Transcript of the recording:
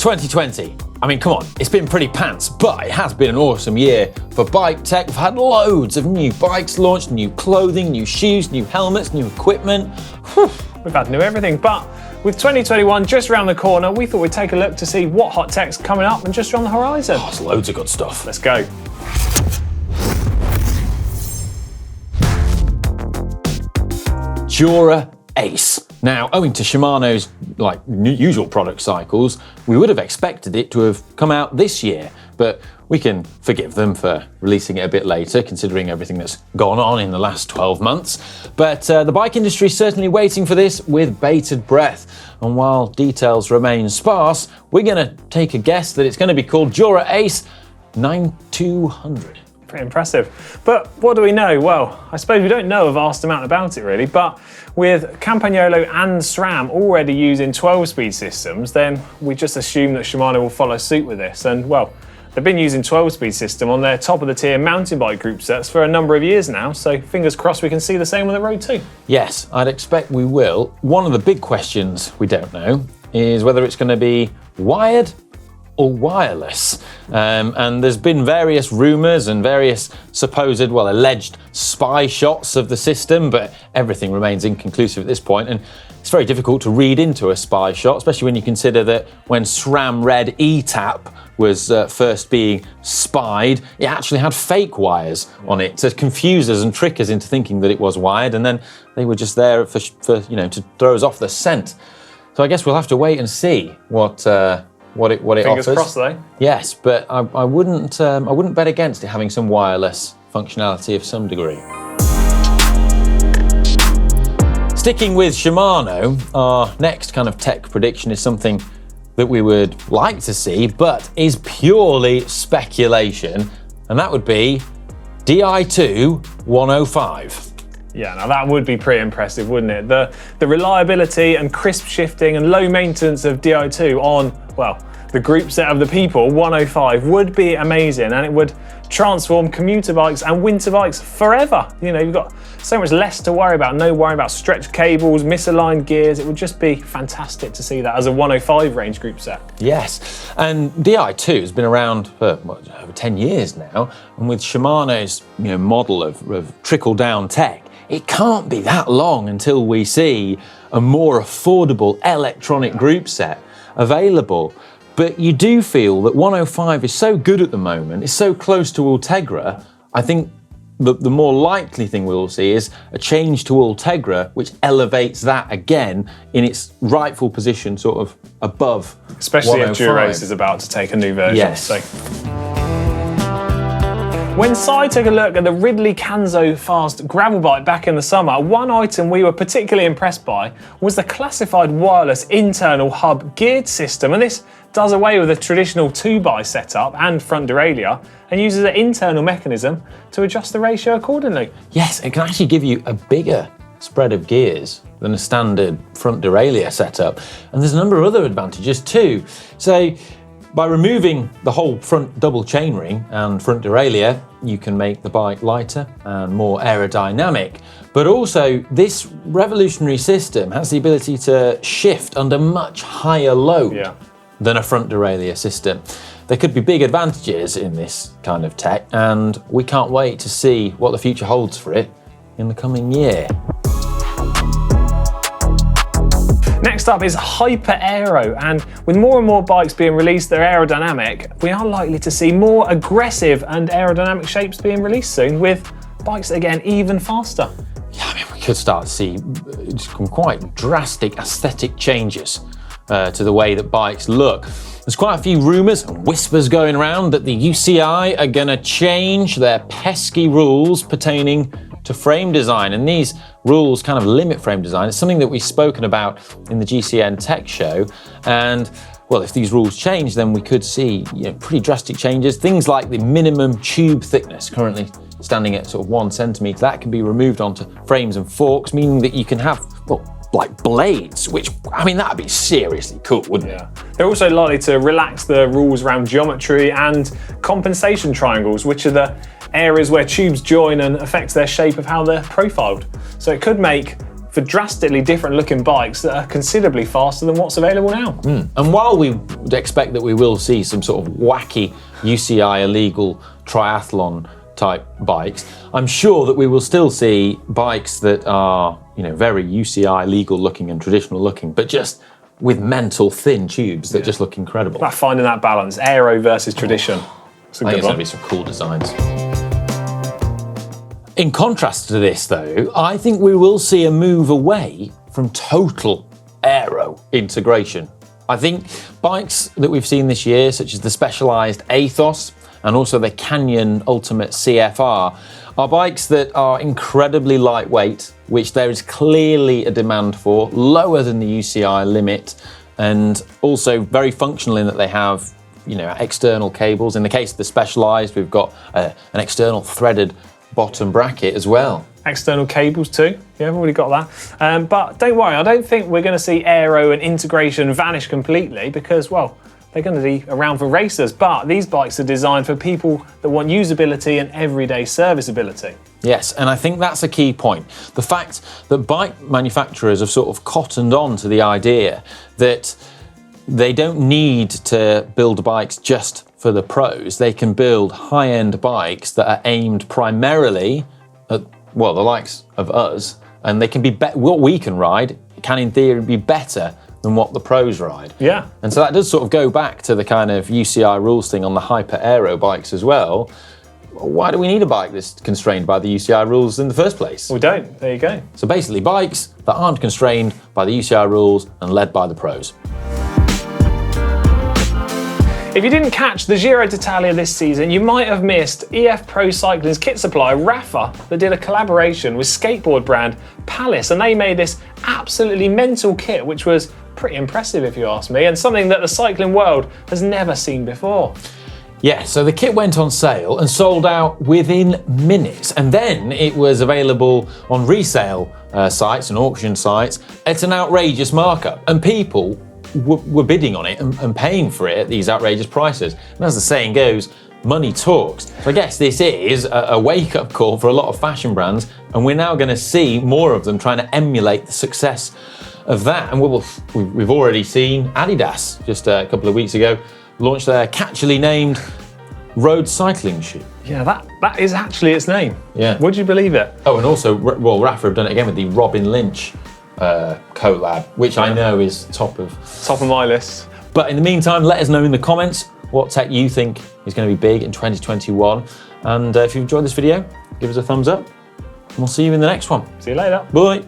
2020. I mean, come on, it's been pretty pants, but it has been an awesome year for bike tech. We've had loads of new bikes launched, new clothing, new shoes, new helmets, new equipment. Whew. We've had new everything, but with 2021 just around the corner, we thought we'd take a look to see what hot tech's coming up and just around the horizon. Oh, there's loads of good stuff. Let's go. Dura Ace. Now, owing to Shimano's usual product cycles, we would have expected it to have come out this year, but we can forgive them for releasing it a bit later, considering everything that's gone on in the last 12 months. But the bike industry is certainly waiting for this with bated breath. And while details remain sparse, we're going to take a guess that it's going to be called Dura Ace 9200. Pretty impressive. But what do we know? Well, I suppose we don't know a vast amount about it really, but with Campagnolo and SRAM already using 12-speed systems, then we just assume that Shimano will follow suit with this. And well, they've been using 12-speed system on their top-of-the-tier mountain bike group sets for a number of years now, so fingers crossed we can see the same on the road too. Yes, I'd expect we will. One of the big questions we don't know is whether it's going to be wired or wireless. And there's been various rumours and various supposed, alleged spy shots of the system, but everything remains inconclusive at this point. And it's very difficult to read into a spy shot, especially when you consider that when SRAM Red E-Tap was first being spied, it actually had fake wires on it to confuse us and trick us into thinking that it was wired, and then they were just there for to throw us off the scent. So I guess we'll have to wait and see what it Fingers offers. crossed though. Yes, but I wouldn't bet against it having some wireless functionality of some degree. Sticking with Shimano, our next kind of tech prediction is something that we would like to see, but is purely speculation, and that would be Di2 105. Yeah, now that would be pretty impressive, wouldn't it? The reliability and crisp shifting and low maintenance of Di2 on, well, the group set of the people, 105, would be amazing, and it would transform commuter bikes and winter bikes forever. You know, you've got so much less to worry about, no worry about stretched cables, misaligned gears. It would just be fantastic to see that as a 105 range group set. Yes, and Di2 has been around for over 10 years now, and with Shimano's model of trickle-down tech, it can't be that long until we see a more affordable electronic group set available. But you do feel that 105 is so good at the moment, it's so close to Ultegra. I think the more likely thing we'll see is a change to Ultegra, which elevates that again in its rightful position, sort of above. Especially 105. if Dura Ace is about to take a new version. Yes. So. When Si took a look at the Ridley Canzo Fast gravel bike back in the summer, one item we were particularly impressed by was the classified wireless internal hub geared system, and this does away with the traditional 2x setup and front derailleur and uses an internal mechanism to adjust the ratio accordingly. Yes, it can actually give you a bigger spread of gears than a standard front derailleur setup, and there's a number of other advantages too. So, by removing the whole front double chainring and front derailleur, you can make the bike lighter and more aerodynamic. But also, this revolutionary system has the ability to shift under much higher load than a front derailleur system. There could be big advantages in this kind of tech, and we can't wait to see what the future holds for it in the coming year. Next up is AERO, and with more and more bikes being released that are aerodynamic, we are likely to see more aggressive and aerodynamic shapes being released soon, with bikes again even faster. Yeah, I mean, we could start to see some quite drastic aesthetic changes to the way that bikes look. There's quite a few rumours and whispers going around that the UCI are going to change their pesky rules pertaining to frame design, and these rules kind of limit frame design. It's something that we've spoken about in the GCN Tech show, and well, if these rules change, then we could see pretty drastic changes. Things like the minimum tube thickness, currently standing at sort of 1 centimetre, that can be removed onto frames and forks, meaning that you can have, like blades, which, I mean, that'd be seriously cool, wouldn't it? They're also likely to relax the rules around geometry and compensation triangles, which are the areas where tubes join and affects their shape of how they're profiled. So it could make for drastically different looking bikes that are considerably faster than what's available now. And while we would expect that we will see some sort of wacky UCI illegal triathlon type bikes, I'm sure that we will still see bikes that are, very UCI legal looking and traditional looking, but just with mental thin tubes that just look incredible. Like finding that balance, aero versus tradition. It's a I think good it's going to be some cool designs. In contrast to this, though, I think we will see a move away from total aero integration. I think bikes that we've seen this year, such as the Specialized Athos and also the Canyon Ultimate CFR, are bikes that are incredibly lightweight, which there is clearly a demand for, lower than the UCI limit, and also very functional in that they have, external cables. In the case of the Specialized, we've got an external threaded bottom bracket as well. External cables too. Yeah, I've already got that. But don't worry, I don't think we're going to see aero and integration vanish completely because, well, they're going to be around for racers. But these bikes are designed for people that want usability and everyday serviceability. Yes, and I think that's a key point. The fact that bike manufacturers have sort of cottoned on to the idea that they don't need to build bikes just for the pros. They can build high-end bikes that are aimed primarily at, the likes of us, and they can be what we can ride can in theory be better than what the pros ride. Yeah. And so that does sort of go back to the kind of UCI rules thing on the hyper aero bikes as well. Why do we need a bike that's constrained by the UCI rules in the first place? We don't. There you go. So basically bikes that aren't constrained by the UCI rules and led by the pros. If you didn't catch the Giro d'Italia this season, you might have missed EF Pro Cycling's kit supplier Rafa that did a collaboration with skateboard brand Palace, and they made this absolutely mental kit, which was pretty impressive if you ask me, and something that the cycling world has never seen before. Yeah, so the kit went on sale and sold out within minutes, and then it was available on resale sites and auction sites at an outrageous markup, and people were bidding on it and paying for it at these outrageous prices. And as the saying goes, money talks. So I guess this is a wake-up call for a lot of fashion brands, and we're now going to see more of them trying to emulate the success of that. And we've already seen Adidas just a couple of weeks ago launch their catchily named road cycling shoe. Yeah, that is actually its name. Yeah. Would you believe it? Oh, and also, Rafa have done it again with the Robin Lynch collab, which I know is top of my list. But in the meantime, let us know in the comments what tech you think is going to be big in 2021. And if you enjoyed this video, give us a thumbs up. And we'll see you in the next one. See you later. Bye.